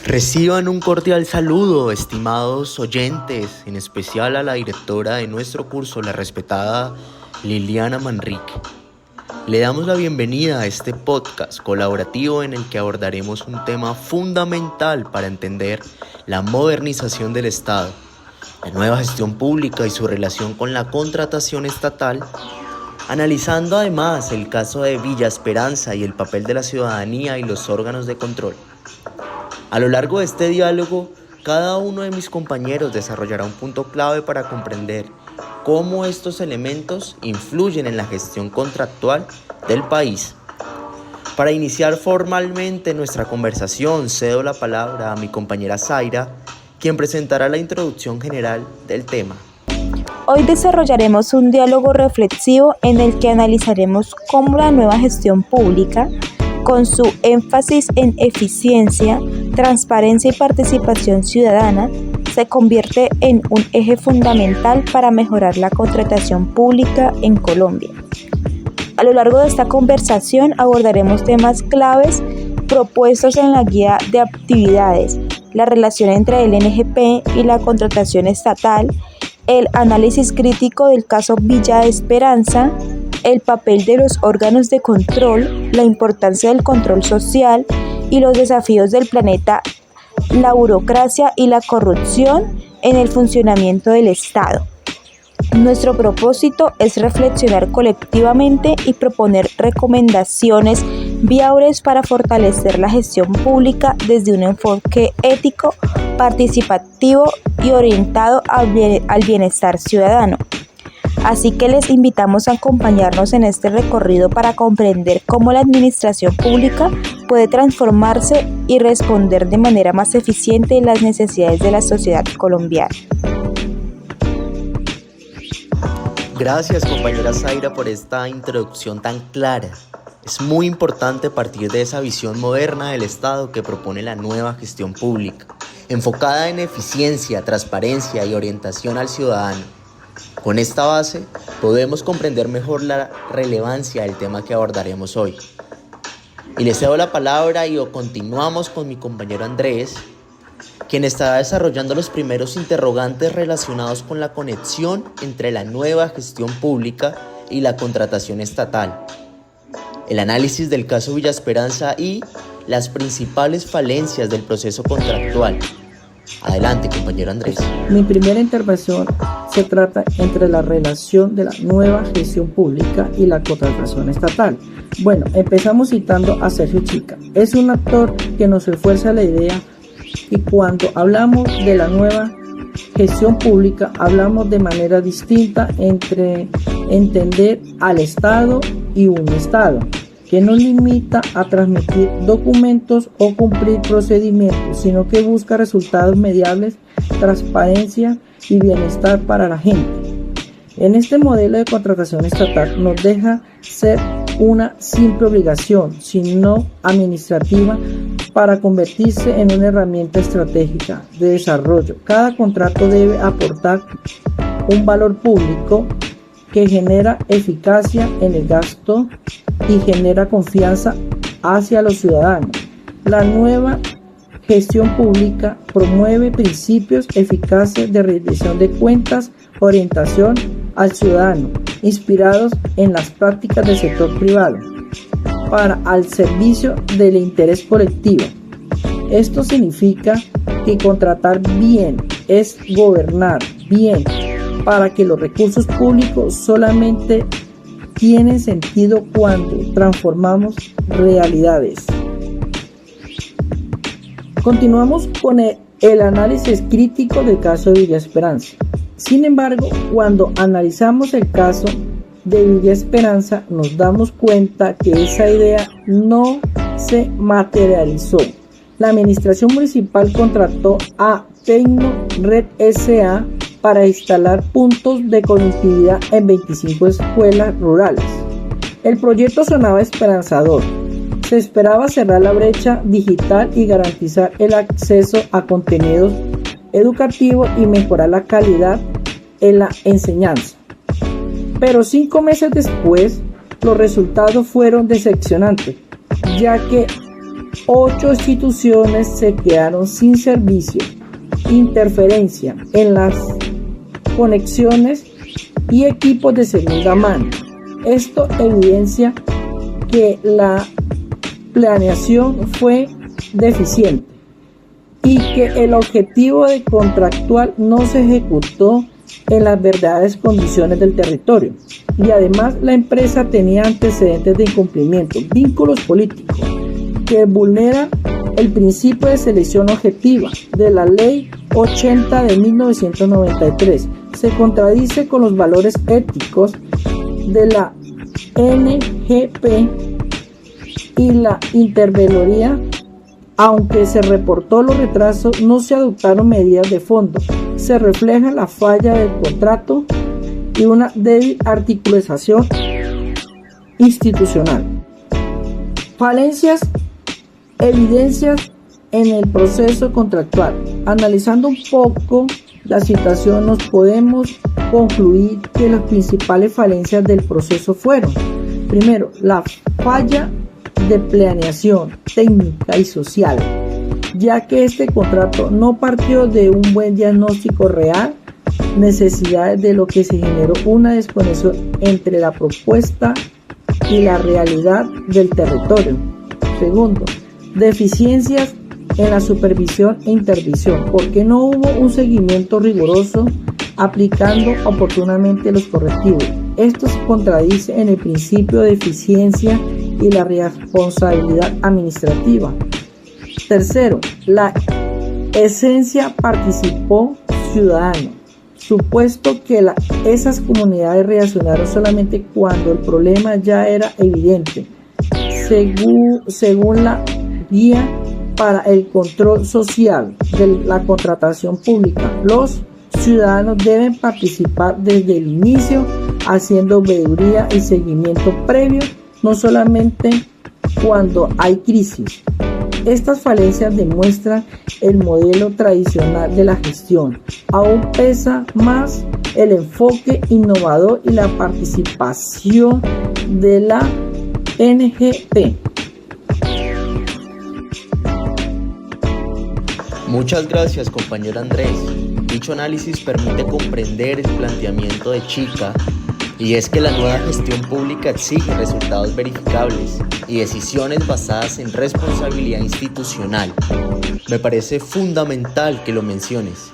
Reciban un cordial saludo, estimados oyentes, en especial a la directora de nuestro curso, la respetada Liliana Manrique. Le damos la bienvenida a este podcast colaborativo en el que abordaremos un tema fundamental para entender la modernización del Estado, la nueva gestión pública y su relación con la contratación estatal, analizando además el caso de Villa Esperanza y el papel de la ciudadanía y los órganos de control. A lo largo de este diálogo, cada uno de mis compañeros desarrollará un punto clave para comprender cómo estos elementos influyen en la gestión contractual del país. Para iniciar formalmente nuestra conversación, cedo la palabra a mi compañera Zaira, quien presentará la introducción general del tema. Hoy desarrollaremos un diálogo reflexivo en el que analizaremos cómo la nueva gestión pública, con su énfasis en eficiencia, transparencia y participación ciudadana, se convierte en un eje fundamental para mejorar la contratación pública en Colombia. A lo largo de esta conversación abordaremos temas claves propuestos en la guía de actividades, la relación entre el NGP y la contratación estatal, el análisis crítico del caso Villa Esperanza, el papel de los órganos de control, la importancia del control social y los desafíos del planeta, la burocracia y la corrupción en el funcionamiento del Estado. Nuestro propósito es reflexionar colectivamente y proponer recomendaciones viables para fortalecer la gestión pública desde un enfoque ético, participativo y orientado al bienestar ciudadano. Así que les invitamos a acompañarnos en este recorrido para comprender cómo la administración pública puede transformarse y responder de manera más eficiente a las necesidades de la sociedad colombiana. Gracias, compañera Zaira, por esta introducción tan clara. Es muy importante partir de esa visión moderna del Estado que propone la nueva gestión pública, enfocada en eficiencia, transparencia y orientación al ciudadano. Con esta base, podemos comprender mejor la relevancia del tema que abordaremos hoy. Y le cedo la palabra y continuamos con mi compañero Andrés, quien estará desarrollando los primeros interrogantes relacionados con la conexión entre la nueva gestión pública y la contratación estatal, el análisis del caso Villa Esperanza y las principales falencias del proceso contractual. Adelante, compañero Andrés. Mi primera intervención se trata entre la relación de la nueva gestión pública y la contratación estatal. Bueno, empezamos citando a Sergio Chica. Es un actor que nos refuerza la idea y cuando hablamos de la nueva gestión pública hablamos de manera distinta entre entender al Estado y un Estado que no limita a transmitir documentos o cumplir procedimientos, sino que busca resultados mediables, transparencia y bienestar para la gente. En este modelo de contratación estatal nos deja ser una simple obligación, sino administrativa, para convertirse en una herramienta estratégica de desarrollo. Cada contrato debe aportar un valor público que genera eficacia en el gasto y genera confianza hacia los ciudadanos. La nueva gestión pública promueve principios eficaces de rendición de cuentas, orientación al ciudadano, inspirados en las prácticas del sector privado, para al servicio del interés colectivo. Esto significa que contratar bien es gobernar bien, para que los recursos públicos solamente tienen sentido cuando transformamos realidades. Continuamos con el análisis crítico del caso de Villa Esperanza. Sin embargo, cuando analizamos el caso de Villa Esperanza, nos damos cuenta que esa idea no se materializó. La administración municipal contrató a Tecnored S.A. para instalar puntos de conectividad en 25 escuelas rurales. El proyecto sonaba esperanzador. Se esperaba cerrar la brecha digital y garantizar el acceso a contenidos educativos y mejorar la calidad en la enseñanza. Pero 5 meses después, los resultados fueron decepcionantes, ya que 8 instituciones se quedaron sin servicio, interferencia en las conexiones y equipos de segunda mano. Esto evidencia que la planeación fue deficiente y que el objetivo de contractual no se ejecutó en las verdaderas condiciones del territorio. Y además la empresa tenía antecedentes de incumplimiento, vínculos políticos que vulneran el principio de selección objetiva de la Ley 80 de 1993. Se contradice con los valores éticos de la NGP y la Interveloría. Aunque se reportó los retrasos, no se adoptaron medidas de fondo. Se refleja la falla del contrato y una débil articulación institucional. Falencias, evidencias en el proceso contractual. Analizando un poco la situación, nos podemos concluir que las principales falencias del proceso fueron: primero, la falla de planeación técnica y social, ya que este contrato no partió de un buen diagnóstico real necesidades, de lo que se generó una desconexión entre la propuesta y la realidad del territorio. Segundo, deficiencias en la supervisión e intervención, porque no hubo un seguimiento riguroso aplicando oportunamente los correctivos. Esto se contradice en el principio de eficiencia y la responsabilidad administrativa. Tercero, la esencia participó ciudadano, supuesto que esas comunidades reaccionaron solamente cuando el problema ya era evidente. Según la guía para el control social de la contratación pública, los ciudadanos deben participar desde el inicio, haciendo veeduría y seguimiento previo, no solamente cuando hay crisis. Estas falencias demuestran el modelo tradicional de la gestión. Aún pesa más el enfoque innovador y la participación de la NGP. Muchas gracias, compañero Andrés. Dicho análisis permite comprender el planteamiento de Chica, y es que la nueva gestión pública exige resultados verificables y decisiones basadas en responsabilidad institucional. Me parece fundamental que lo menciones.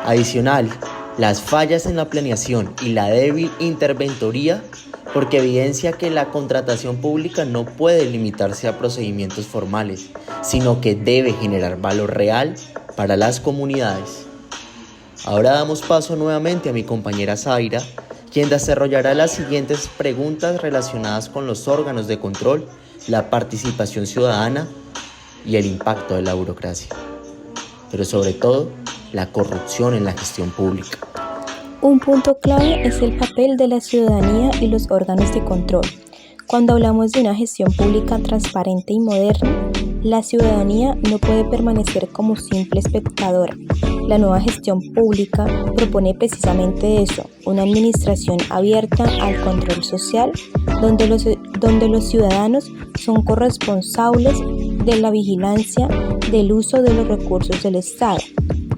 Adicional, las fallas en la planeación y la débil interventoría, porque evidencia que la contratación pública no puede limitarse a procedimientos formales, sino que debe generar valor real para las comunidades. Ahora damos paso nuevamente a mi compañera Zaira, quien desarrollará las siguientes preguntas relacionadas con los órganos de control, la participación ciudadana y el impacto de la burocracia, pero sobre todo la corrupción en la gestión pública. Un punto clave es el papel de la ciudadanía y los órganos de control. Cuando hablamos de una gestión pública transparente y moderna, la ciudadanía no puede permanecer como simple espectadora. La nueva gestión pública propone precisamente eso, una administración abierta al control social, donde los ciudadanos son corresponsables de la vigilancia del uso de los recursos del Estado.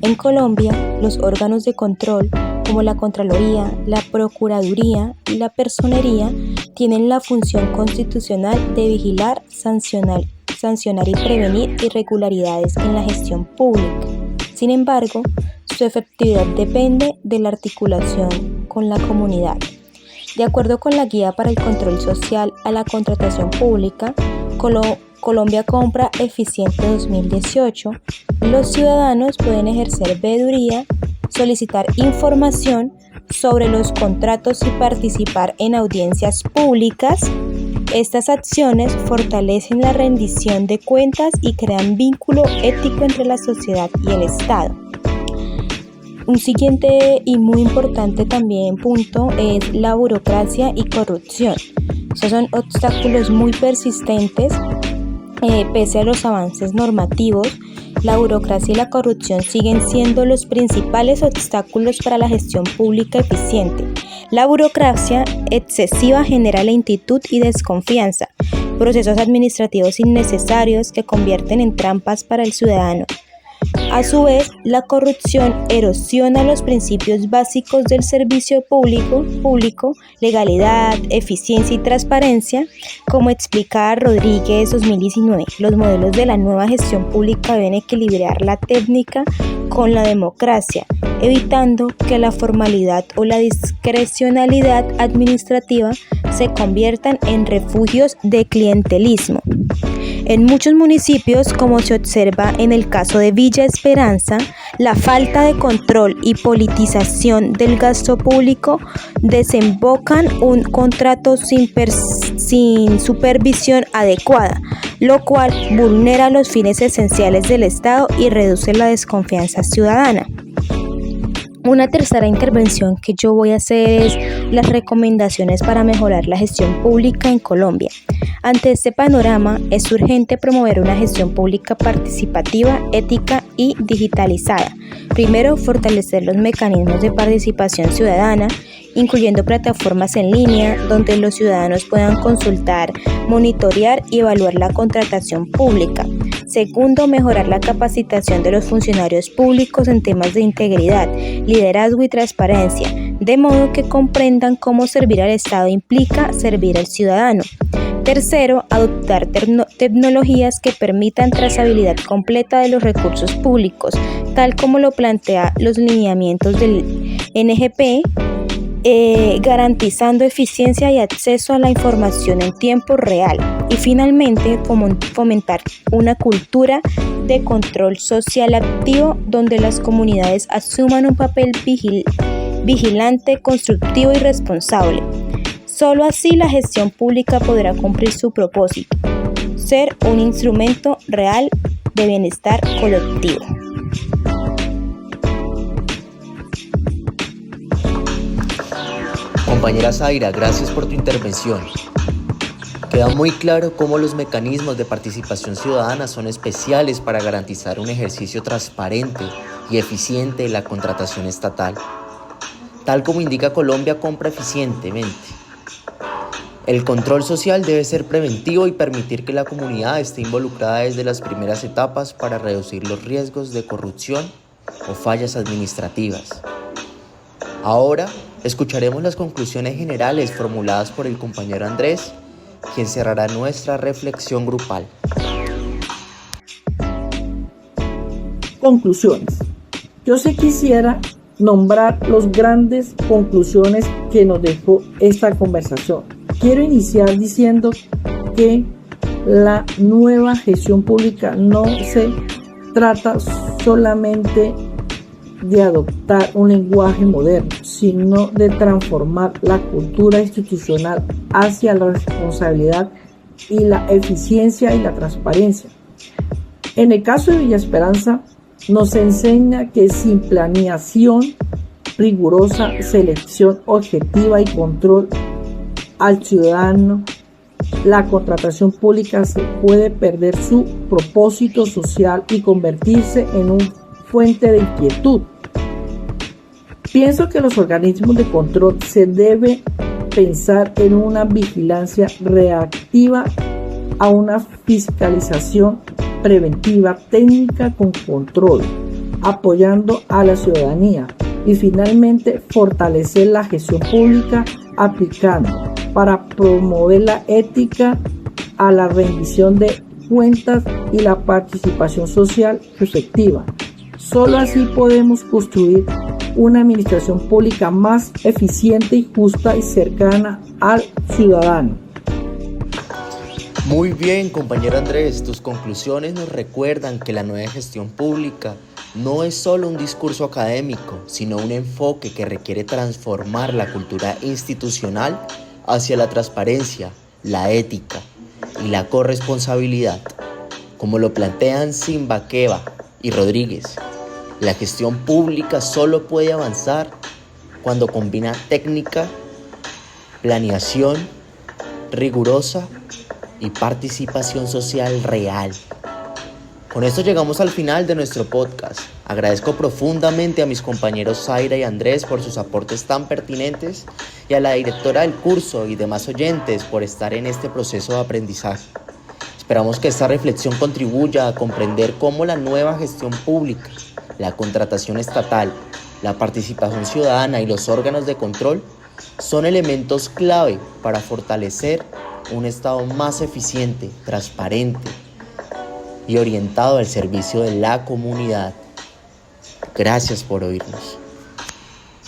En Colombia, los órganos de control, como la Contraloría, la Procuraduría y la Personería, tienen la función constitucional de vigilar, sancionar y prevenir irregularidades en la gestión pública. Sin embargo, su efectividad depende de la articulación con la comunidad. De acuerdo con la Guía para el Control Social a la Contratación Pública, Colombia Compra Eficiente 2018, los ciudadanos pueden ejercer veeduría, solicitar información sobre los contratos y participar en audiencias públicas. Estas acciones fortalecen la rendición de cuentas y crean vínculo ético entre la sociedad y el Estado. Un siguiente y muy importante también punto es la burocracia y corrupción. Estos son obstáculos muy persistentes. Pese a los avances normativos, la burocracia y la corrupción siguen siendo los principales obstáculos para la gestión pública eficiente. La burocracia excesiva genera lentitud y desconfianza, procesos administrativos innecesarios que convierten en trampas para el ciudadano. A su vez, la corrupción erosiona los principios básicos del servicio público, legalidad, eficiencia y transparencia. Como explica Rodríguez 2019, los modelos de la nueva gestión pública deben equilibrar la técnica con la democracia, evitando que la formalidad o la discrecionalidad administrativa se conviertan en refugios de clientelismo. En muchos municipios, como se observa en el caso de Villa Esperanza, la falta de control y politización del gasto público desembocan un contrato sin supervisión adecuada, lo cual vulnera los fines esenciales del Estado y reduce la desconfianza ciudadana. Una tercera intervención que yo voy a hacer es las recomendaciones para mejorar la gestión pública en Colombia. Ante este panorama, es urgente promover una gestión pública participativa, ética y digitalizada. Primero, fortalecer los mecanismos de participación ciudadana, incluyendo plataformas en línea donde los ciudadanos puedan consultar, monitorear y evaluar la contratación pública. Segundo, mejorar la capacitación de los funcionarios públicos en temas de integridad, liderazgo y transparencia, de modo que comprendan cómo servir al Estado implica servir al ciudadano. Tercero, adoptar tecnologías que permitan trazabilidad completa de los recursos públicos, tal como lo plantea los lineamientos del NGP, garantizando eficiencia y acceso a la información en tiempo real. Y finalmente, fomentar una cultura de control social activo donde las comunidades asuman un papel vigilante, constructivo y responsable. Solo así la gestión pública podrá cumplir su propósito, ser un instrumento real de bienestar colectivo. Compañera Zaira, gracias por tu intervención. Queda muy claro cómo los mecanismos de participación ciudadana son especiales para garantizar un ejercicio transparente y eficiente de la contratación estatal, tal como indica Colombia Compra Eficientemente. El control social debe ser preventivo y permitir que la comunidad esté involucrada desde las primeras etapas para reducir los riesgos de corrupción o fallas administrativas. Ahora escucharemos las conclusiones generales formuladas por el compañero Andrés, quien cerrará nuestra reflexión grupal. Conclusiones. Yo sí quisiera nombrar las grandes conclusiones que nos dejó esta conversación. Quiero iniciar diciendo que la nueva gestión pública no se trata solamente de adoptar un lenguaje moderno, sino de transformar la cultura institucional hacia la responsabilidad y la eficiencia y la transparencia. En el caso de Villa Esperanza, nos enseña que sin planeación rigurosa, selección objetiva y control al ciudadano, la contratación pública se puede perder su propósito social y convertirse en una fuente de inquietud. Pienso que los organismos de control se debe pensar en una vigilancia reactiva a una fiscalización preventiva técnica con control, apoyando a la ciudadanía y finalmente fortalecer la gestión pública aplicando para promover la ética a la rendición de cuentas y la participación social efectiva. Solo así podemos construir una administración pública más eficiente y justa y cercana al ciudadano. Muy bien, compañero Andrés, tus conclusiones nos recuerdan que la nueva gestión pública no es solo un discurso académico, sino un enfoque que requiere transformar la cultura institucional hacia la transparencia, la ética y la corresponsabilidad. Como lo plantean Simbaqueva y Rodríguez, la gestión pública solo puede avanzar cuando combina técnica, planeación rigurosa y participación social real. Con esto llegamos al final de nuestro podcast. Agradezco profundamente a mis compañeros Zaira y Andrés por sus aportes tan pertinentes y a la directora del curso y demás oyentes por estar en este proceso de aprendizaje. Esperamos que esta reflexión contribuya a comprender cómo la nueva gestión pública, la contratación estatal, la participación ciudadana y los órganos de control son elementos clave para fortalecer un Estado más eficiente, transparente y orientado al servicio de la comunidad. Gracias por oírnos.